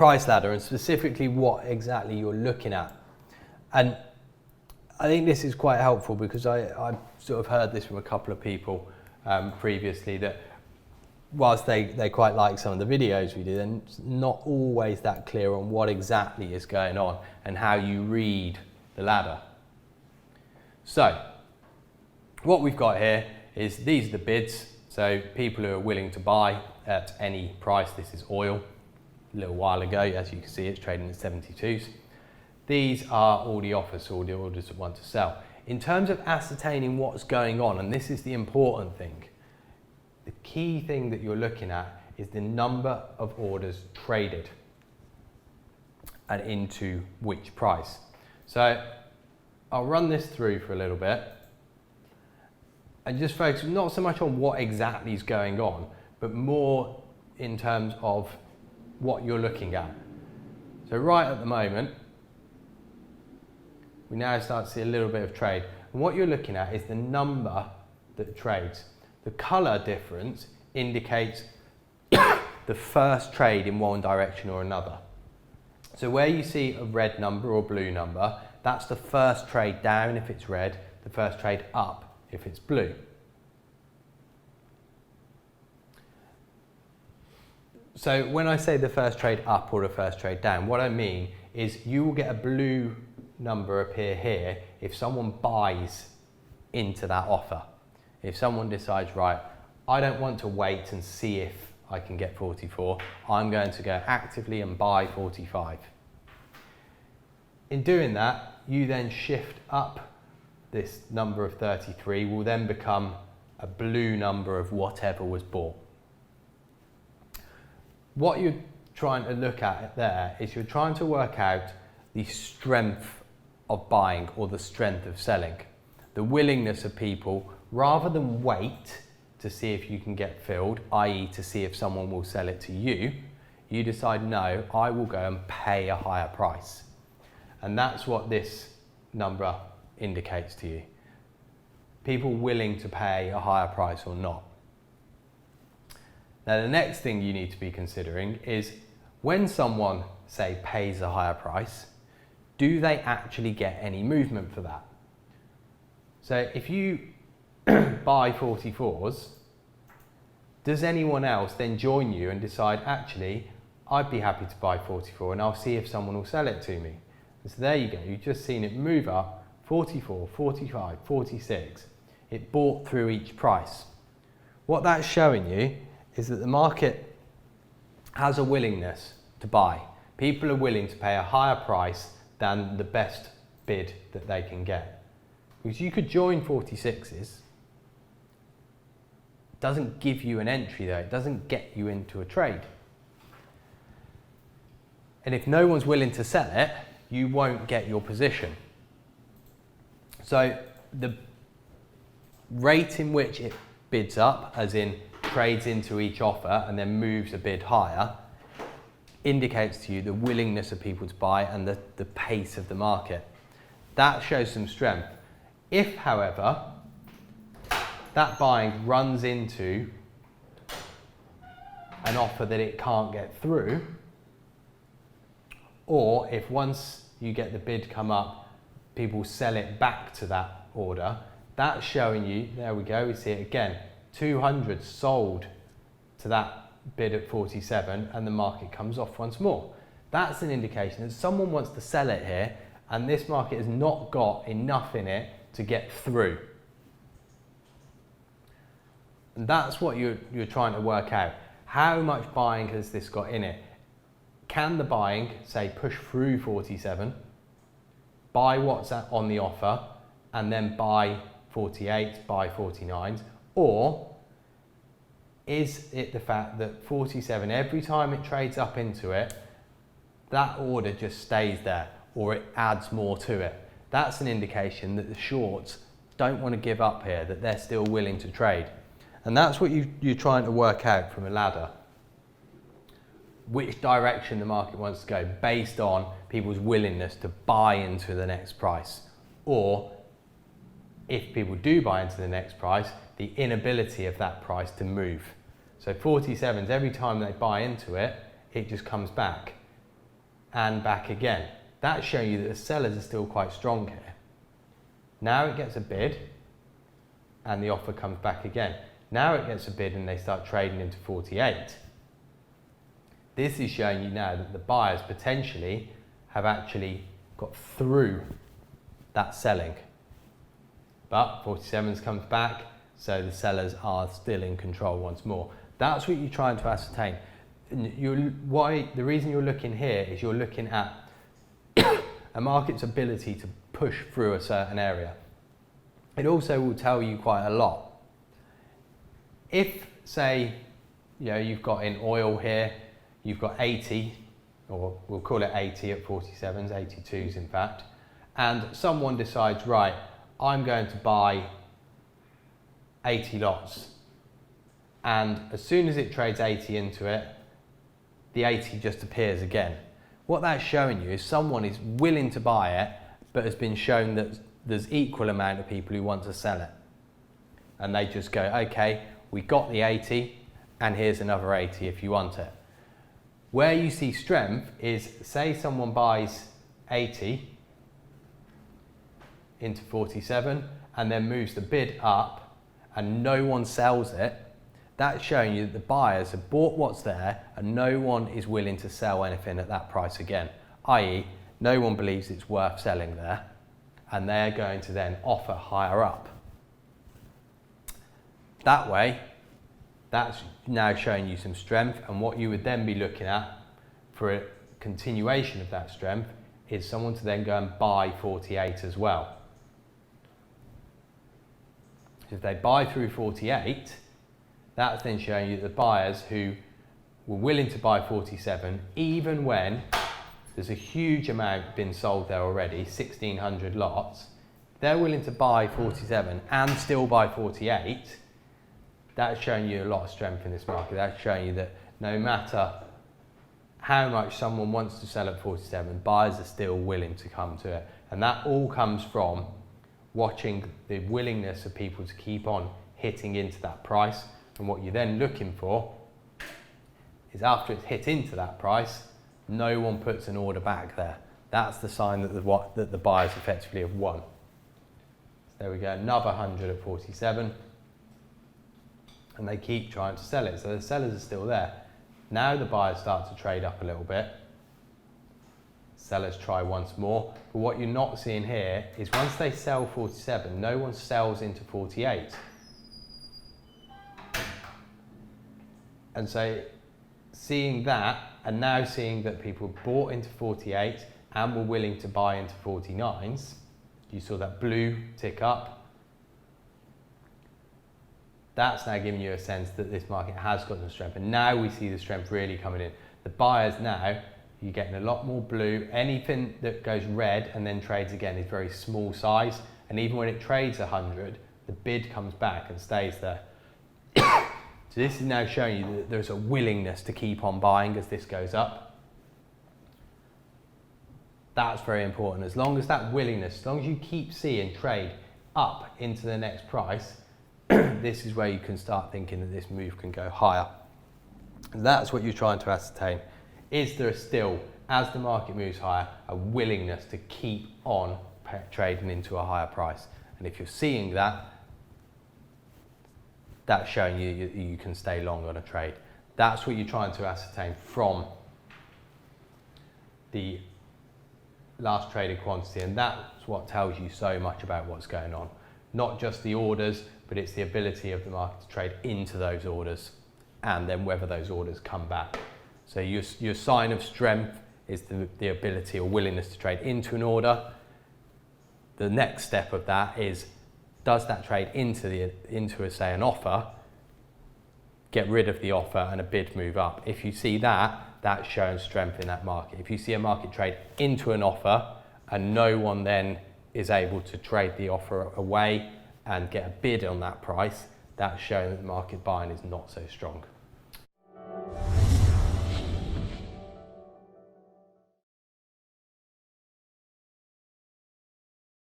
price ladder and specifically what exactly you're looking at. And I think this is quite helpful because I've sort of heard this from a couple of people previously, that whilst they quite like some of the videos we do, they're not always that clear on what exactly is going on and how you read the ladder. So what we've got here is these are the bids. So people who are willing to buy at any price. This is oil. A little while ago, as you can see, it's trading at 72s. These are all the offers, all the orders that want to sell. In terms of ascertaining what's going on, and this is the important thing, the key thing that you're looking at is the number of orders traded and into which price. So I'll run this through for a little bit and just focus not so much on what exactly is going on, but more in terms of what you're looking at. So right at the moment, we now start to see a little bit of trade. And what you're looking at is the number that trades. The colour difference indicates the first trade in one direction or another. So where you see a red number or blue number, that's the first trade down if it's red, the first trade up if it's blue. So when I say the first trade up or the first trade down, what I mean is you will get a blue number appear here if someone buys into that offer. If someone decides, right, I don't want to wait and see if I can get 44, I'm going to go actively and buy 45. In doing that, you then shift up. This number of 33 will then become a blue number of whatever was bought. What you're trying to look at there is you're trying to work out the strength of buying or the strength of selling. The willingness of people, rather than wait to see if you can get filled, i.e. to see if someone will sell it to you, you decide, no, I will go and pay a higher price. And that's what this number indicates to you. People willing to pay a higher price or not. Now the next thing you need to be considering is when someone, say, pays a higher price, do they actually get any movement for that? So if you buy 44s, does anyone else then join you and decide, actually, I'd be happy to buy 44 and I'll see if someone will sell it to me? And so there you go, you've just seen it move up 44, 45, 46. It bought through each price. What that's showing you is that the market has a willingness to buy. People are willing to pay a higher price than the best bid that they can get. Because you could join 46s. It doesn't give you an entry though, it doesn't get you into a trade. And if no one's willing to sell it, you won't get your position. So the rate in which it bids up, as in trades into each offer and then moves a bid higher, indicates to you the willingness of people to buy and the pace of the market. That shows some strength. If, however, that buying runs into an offer that it can't get through, or if once you get the bid come up, people sell it back to that order, that's showing you, there we go, we see it again, 200 sold to that bid at 47 and the market comes off once more. That's an indication that someone wants to sell it here and this market has not got enough in it to get through. And that's what you're trying to work out. How much buying has this got in it? Can the buying, say, push through 47, buy what's on the offer, and then buy 48, buy 49s? Or is it the fact that 47, every time it trades up into it, that order just stays there, or it adds more to it? That's an indication that the shorts don't want to give up here, that they're still willing to trade. And that's what you're trying to work out from a ladder. Which direction the market wants to go based on people's willingness to buy into the next price. Or if people do buy into the next price, the inability of that price to move. So 47s, every time they buy into it, it just comes back. and back again. That's showing you that the sellers are still quite strong here. Now it gets a bid and the offer comes back again. Now it gets a bid and they start trading into 48. This is showing you now that the buyers potentially have actually got through that selling. But 47s comes back, so the sellers are still in control once more. That's what you're trying to ascertain. The reason you're looking here is you're looking at a market's ability to push through a certain area. It also will tell you quite a lot. If, say, you've got in oil here, you've got 80, or we'll call it 80 at 47s, 82s in fact, and someone decides, right, I'm going to buy 80 lots. And as soon as it trades 80 into it, the 80 just appears again. What that's showing you is someone is willing to buy it, but has been shown that there's equal amount of people who want to sell it. And they just go, okay, we got the 80, and here's another 80 if you want it. Where you see strength is, say someone buys 80 into 47 and then moves the bid up and no one sells it. That's showing you that the buyers have bought what's there and no one is willing to sell anything at that price again, i.e. no one believes it's worth selling there and they're going to then offer higher up. That way, that's now showing you some strength, and what you would then be looking at for a continuation of that strength is someone to then go and buy 48 as well. If they buy through 48, that's then showing you the buyers who were willing to buy 47, even when there's a huge amount been sold there already, 1,600 lots, they're willing to buy 47 and still buy 48. That's showing you a lot of strength in this market. That's showing you that no matter how much someone wants to sell at 47, buyers are still willing to come to it. And that all comes from watching the willingness of people to keep on hitting into that price. And what you're then looking for is, after it's hit into that price, no one puts an order back there. That's the sign that the buyers effectively have won. So there we go, another 100 at 47. And they keep trying to sell it. So the sellers are still there. Now the buyers start to trade up a little bit. Sellers try once more. But what you're not seeing here is once they sell 47, no one sells into 48. And so seeing that, and now seeing that people bought into 48 and were willing to buy into 49s, you saw that blue tick up. That's now giving you a sense that this market has got some strength, and now we see the strength really coming in. The buyers now, you're getting a lot more blue. Anything that goes red and then trades again is very small size, and even when it trades 100, the bid comes back and stays there. So this is now showing you that there's a willingness to keep on buying as this goes up. That's very important. As long as that willingness, as long as you keep seeing trade up into the next price, this is where you can start thinking that this move can go higher. And that's what you're trying to ascertain. Is there still, as the market moves higher, a willingness to keep on trading into a higher price? And if you're seeing that, that's showing you you can stay long on a trade. That's what you're trying to ascertain from the last traded quantity, and that's what tells you so much about what's going on. Not just the orders, but it's the ability of the market to trade into those orders and then whether those orders come back. So your sign of strength is the ability or willingness to trade into an order. The next step of that is, does that trade into say an offer, get rid of the offer and a bid move up? If you see that, that's showing strength in that market. If you see a market trade into an offer and no one then is able to trade the offer away and get a bid on that price, that's showing that the market buying is not so strong.